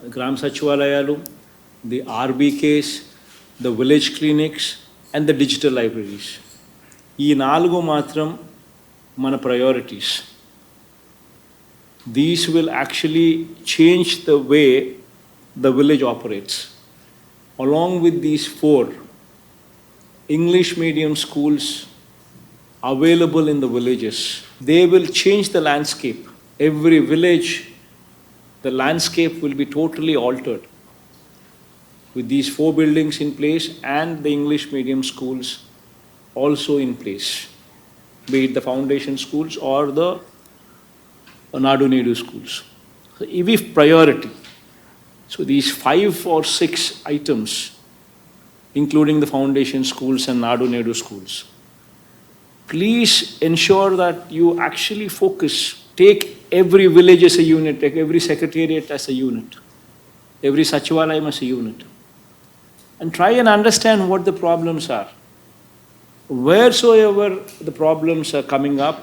Gram Sachivalayalu, the RBKs, the village clinics, and the digital libraries. ఈ నాలుగు మాత్రం మన priorities. These will actually change the way the village operates. Along with these four English medium schools available in the villages, they will change the landscape. Every village, the landscape will be totally altered with these four buildings in place and the English medium schools also in place, be it the foundation schools or the Nadu Nedu schools. So, EV priority. So these 5 or 6 items, including the foundation schools and Nadu Nedu schools, please ensure that you actually focus, take every village as a unit, take every secretariat as a unit, every Sachivalayam as a unit, and try and understand what the problems are. Wheresoever the problems are coming up,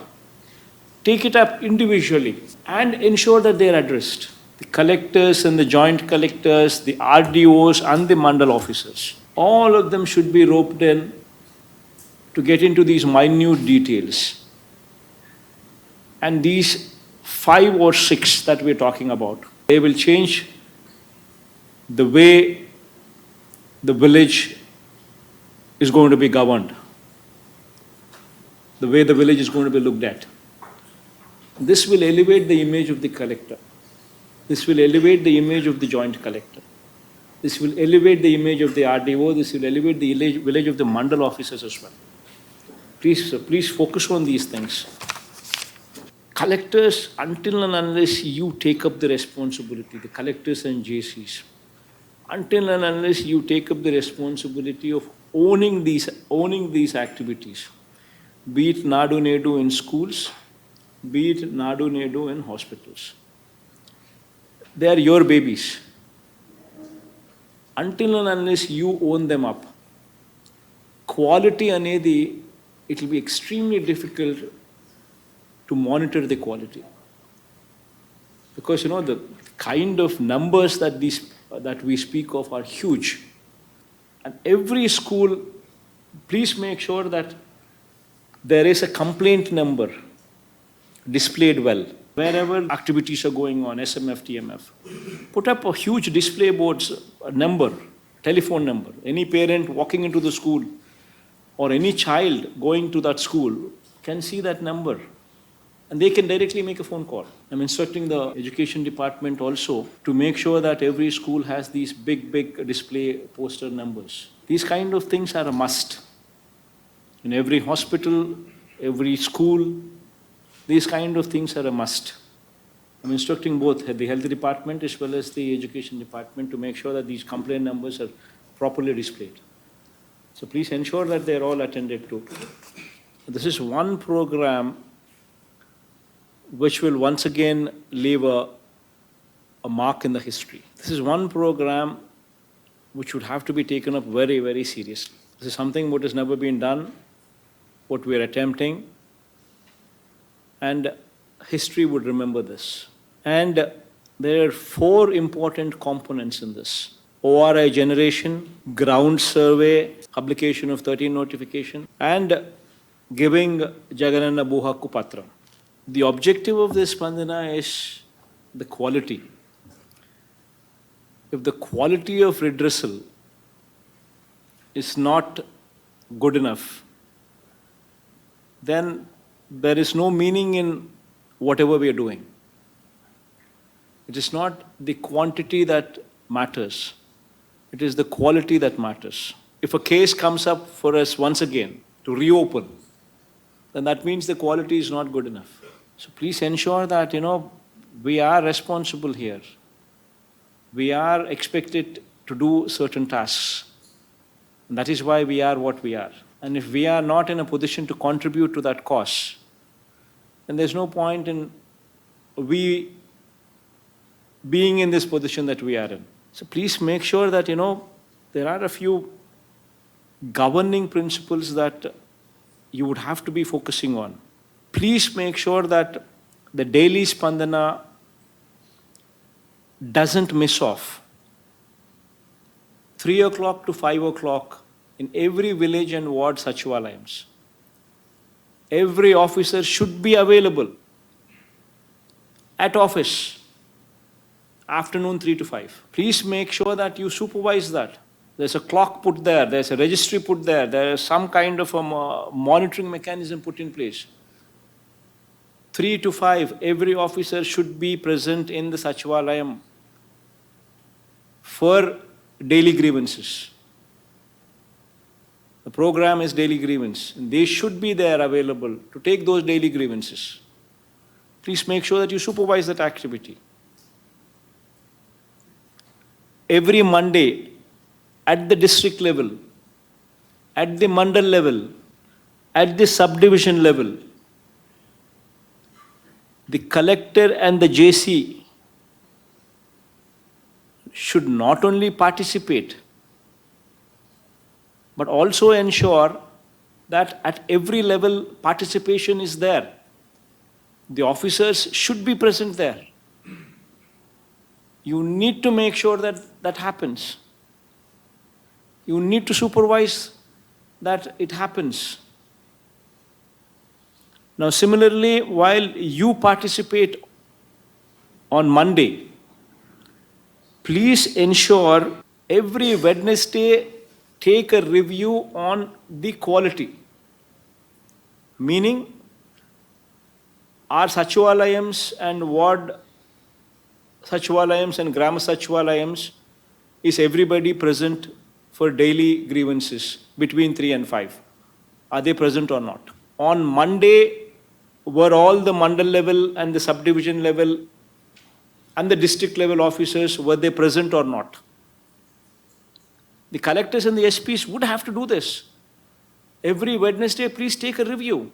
take it up individually and ensure that they are addressed. The collectors and the joint collectors, the RDOs and the mandal officers, all of them should be roped in to get into these minute details. And these 5 or 6 that we're talking about, they will change the way the village is going to be governed, the way the village is going to be looked at. This will elevate the image of the collector. This will elevate the image of the joint collector. This will elevate the image of the RDO. This will elevate the village of the mandal officers as well. Please focus on these things. Collectors, until and unless you take up the responsibility, the collectors and JCs, until and unless you take up the responsibility of owning these activities, be it Nadu Nedu in schools, be it Nadu Nedu in hospitals, they are your babies. Until and unless you own them up, quality anedi, it will be extremely difficult to monitor the quality. Because the kind of numbers that we speak of are huge. And every school, please make sure that there is a complaint number displayed well. Wherever activities are going on, SMF, TMF, put up a huge display boards, a number, telephone number. Any parent walking into the school or any child going to that school can see that number and they can directly make a phone call. I'm instructing the education department also to make sure that every school has these big display poster numbers. These kind of things are a must. In every hospital, every school, these kind of things are a must. I'm instructing both the health department as well as the education department to make sure that these complaint numbers are properly displayed. So please ensure that they're all attended to. This is one program which will once again leave a mark in the history. This is one program which would have to be taken up very, very seriously. This is something what has never been done, what we are attempting, and history would remember this. And there are 4 important components in this: ORI generation, ground survey, publication of 13 notification, and giving Jagan and Abu Hakku Patram. The objective of this Spandana is the quality. If the quality of redressal is not good enough, then there is no meaning in whatever we are doing. It is not the quantity that matters. It is the quality that matters. If a case comes up for us once again to reopen, then that means the quality is not good enough. So please ensure that, we are responsible here. We are expected to do certain tasks. And that is why we are what we are. And if we are not in a position to contribute to that cause, then there's no point in we being in this position that we are in. So please make sure that, there are a few governing principles that you would have to be focusing on. Please make sure that the daily Spandana doesn't miss off. 3 o'clock to 5 o'clock in every village and ward Sachivalayams. Every officer should be available at office, afternoon 3 to 5. Please make sure that you supervise that. There's a clock put there, there's a registry put there, there is some kind of a monitoring mechanism put in place. 3 to 5, every officer should be present in the Sachivalayam for daily grievances. The program is daily grievance. They should be there available to take those daily grievances. Please make sure that you supervise that activity. Every Monday, at the district level, at the mandal level, at the subdivision level, the collector and the JC should not only participate, but also ensure that at every level participation is there. The officers should be present there. You need to make sure that that happens. You need to supervise that it happens. Now, similarly, while you participate on Monday, please ensure every Wednesday take a review on the quality. Meaning, our Sachivalayams and ward Sachivalayams and Grama Sachivalayams, is everybody present for daily grievances between 3 and 5? Are they present or not? On Monday, were all the mandal level and the subdivision level and the district level officers, were they present or not? The collectors and the SPs would have to do this. Every Wednesday, please take a review.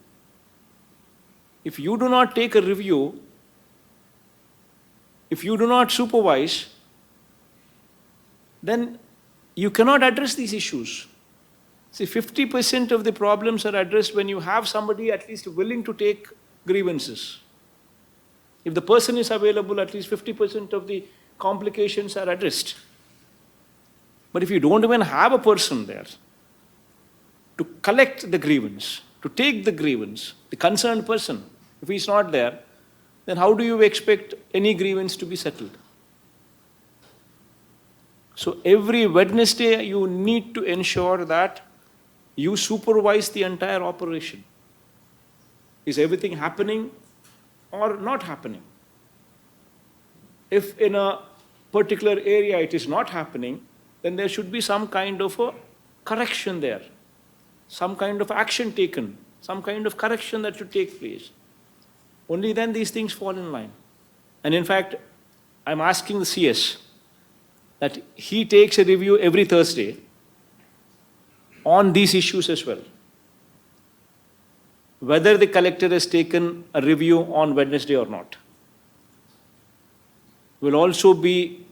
If you do not take a review, if you do not supervise, then you cannot address these issues. See, 50% of the problems are addressed when you have somebody at least willing to take grievances. If the person is available, at least 50% of the complications are addressed. But if you don't even have a person there to collect the grievance, to take the grievance, the concerned person, if he's not there, then how do you expect any grievance to be settled? So every Wednesday, you need to ensure that you supervise the entire operation. Is everything happening or not happening? If in a particular area it is not happening, then there should be some kind of a correction there, some kind of action taken, some kind of correction that should take place. Only then these things fall in line. And in fact, I'm asking the CS that he takes a review every Thursday on these issues as well. Whether the collector has taken a review on Wednesday or not will also be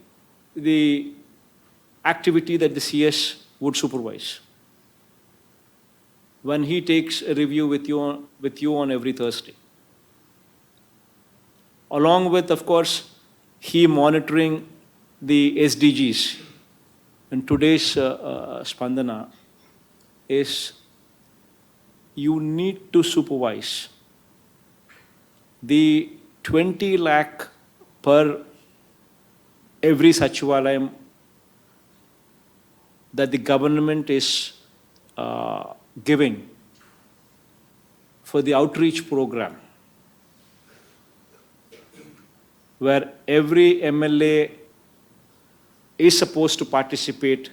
the activity that the CS would supervise when he takes a review with you on every Thursday. Along with, of course, he monitoring the SDGs. And today's Spandana is you need to supervise the 20 lakh per every Sachivalayam that the government is giving for the outreach program, where every MLA is supposed to participate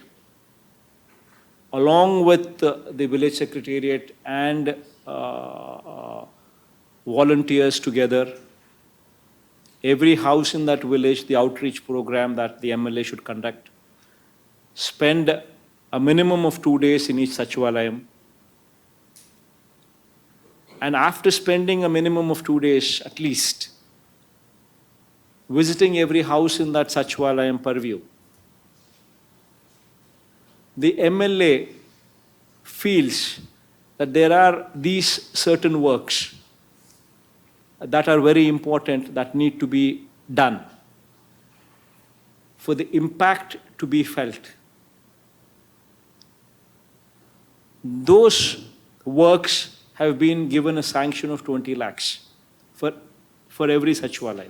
along with the village secretariat and volunteers together. Every house in that village, the outreach program that the MLA should conduct. Spend a minimum of 2 days in each Sachivalayam. And after spending a minimum of 2 days at least, visiting every house in that Sachivalayam purview, the MLA feels that there are these certain works that are very important that need to be done. for the impact to be felt. Those works have been given a sanction of 20 lakhs for every Sachivalaya.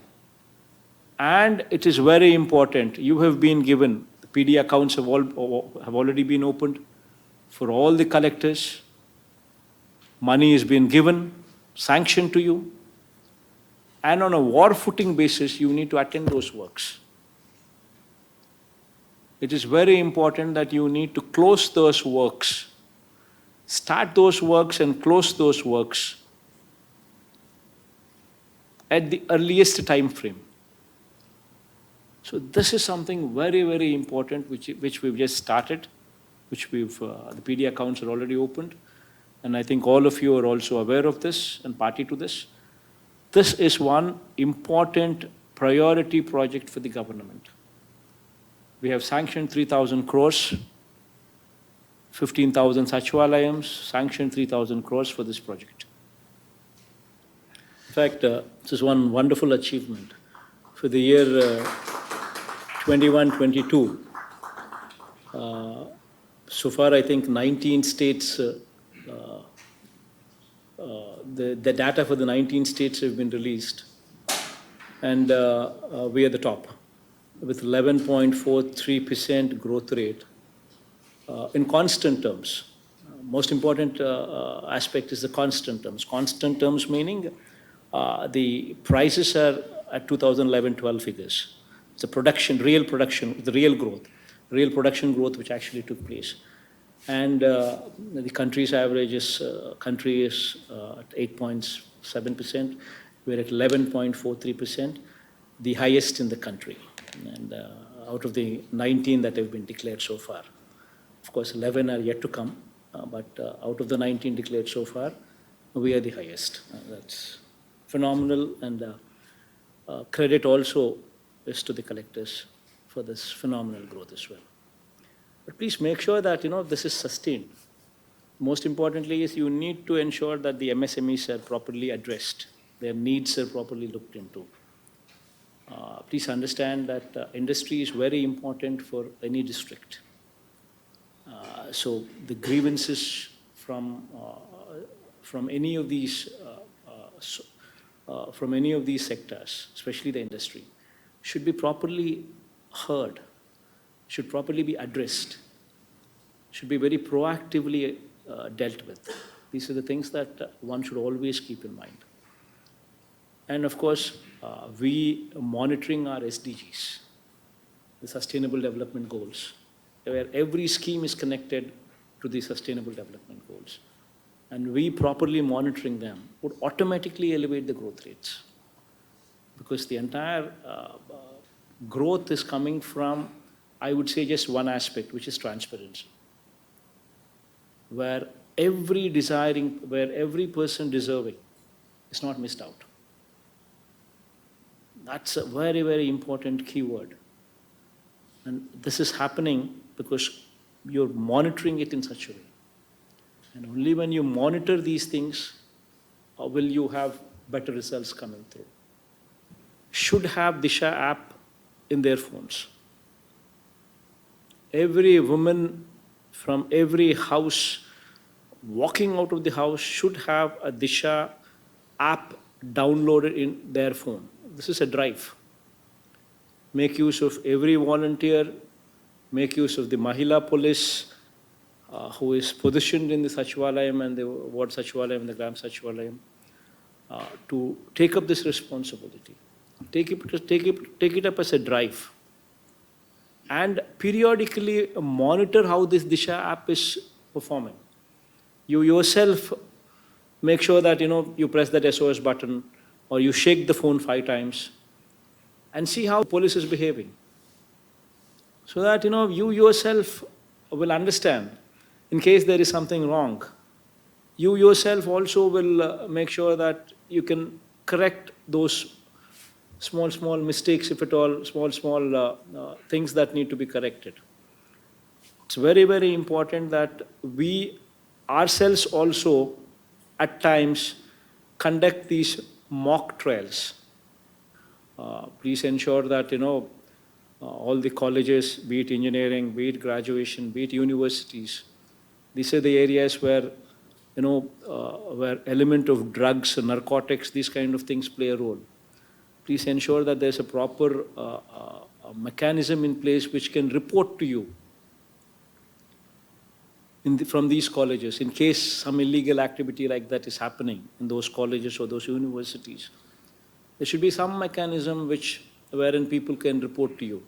And it is very important, you have been given, the PD accounts have already been opened for all the collectors. Money has been given, sanctioned to you. And on a war footing basis, you need to attend those works. It is very important that you need to close those works, start those works and close those works at the earliest time frame. So this is something very, very important which we've just started, which the PD accounts are already opened. And I think all of you are also aware of this and party to this. This is one important priority project for the government. We have sanctioned 3,000 crores, 15,000 Sachivalayams, sanctioned 3,000 crores for this project. In fact, this is one wonderful achievement. For the year 21-22, so far I think 19 states, the data for the 19 states have been released, and we are the top with 11.43% growth rate in constant terms. Most important aspect is the constant terms. Constant terms meaning the prices are at 2011-12 figures. It's a production, real production, the real growth, real production growth which actually took place. And the country's average is, country is at 8.7%. We're at 11.43%, the highest in the country. And out of the 19 that have been declared so far. Of course, 11 are yet to come, but out of the 19 declared so far, we are the highest. That's phenomenal, and credit also is to the collectors for this phenomenal growth as well. But please make sure that this is sustained. Most importantly is you need to ensure that the MSMEs are properly addressed, their needs are properly looked into. Please understand that industry is very important for any district. So the grievances from any of these sectors, especially the industry, should be properly heard, should properly be addressed, should be very proactively dealt with. These are the things that one should always keep in mind. And of course, we are monitoring our SDGs, the Sustainable Development Goals, where every scheme is connected to the Sustainable Development Goals. And we properly monitoring them would automatically elevate the growth rates, because the entire growth is coming from, I would say, just one aspect, which is transparency, where every person deserving is not missed out. That's a very, very important keyword. And this is happening because you're monitoring it in such a way. And only when you monitor these things will you have better results coming through. Should have Disha app in their phones. Every woman from every house walking out of the house should have a Disha app downloaded in their phone. This is a drive. Make use of every volunteer, make use of the Mahila police who is positioned in the Sachivalayam and the Ward Sachivalayam and the Gram Sachivalayam to take up this responsibility. Take it up as a drive. And periodically monitor how this Disha app is performing. You yourself make sure that you press that SOS button or you shake the phone 5 times and see how the police is behaving. So that you yourself will understand in case there is something wrong. You yourself also will make sure that you can correct those small mistakes, if at all, small things that need to be corrected. It's very, very important that we ourselves also at times conduct these mock trials. Please ensure that all the colleges, be it engineering, be it graduation, be it universities. These are the areas where, where element of drugs, narcotics, these kind of things play a role. Please ensure that there's a proper mechanism in place which can report to you from these colleges in case some illegal activity like that is happening in those colleges or those universities. There should be some mechanism wherein people can report to you.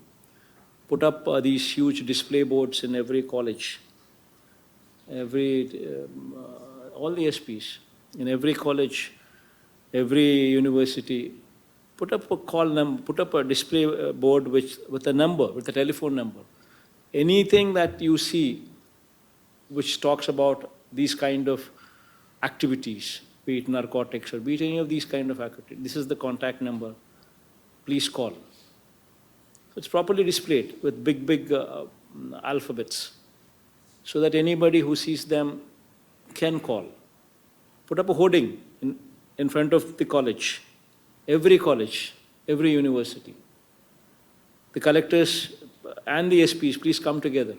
Put up these huge display boards in every college, all the SPs, in every college, every university. Put up a call number, put up a display board with a number, with a telephone number. Anything that you see which talks about these kind of activities, be it narcotics or be it any of these kind of activities, this is the contact number, please call. So it's properly displayed with big alphabets so that anybody who sees them can call. Put up a hoarding in front of the college, every university. The collectors and the SPs, please come together.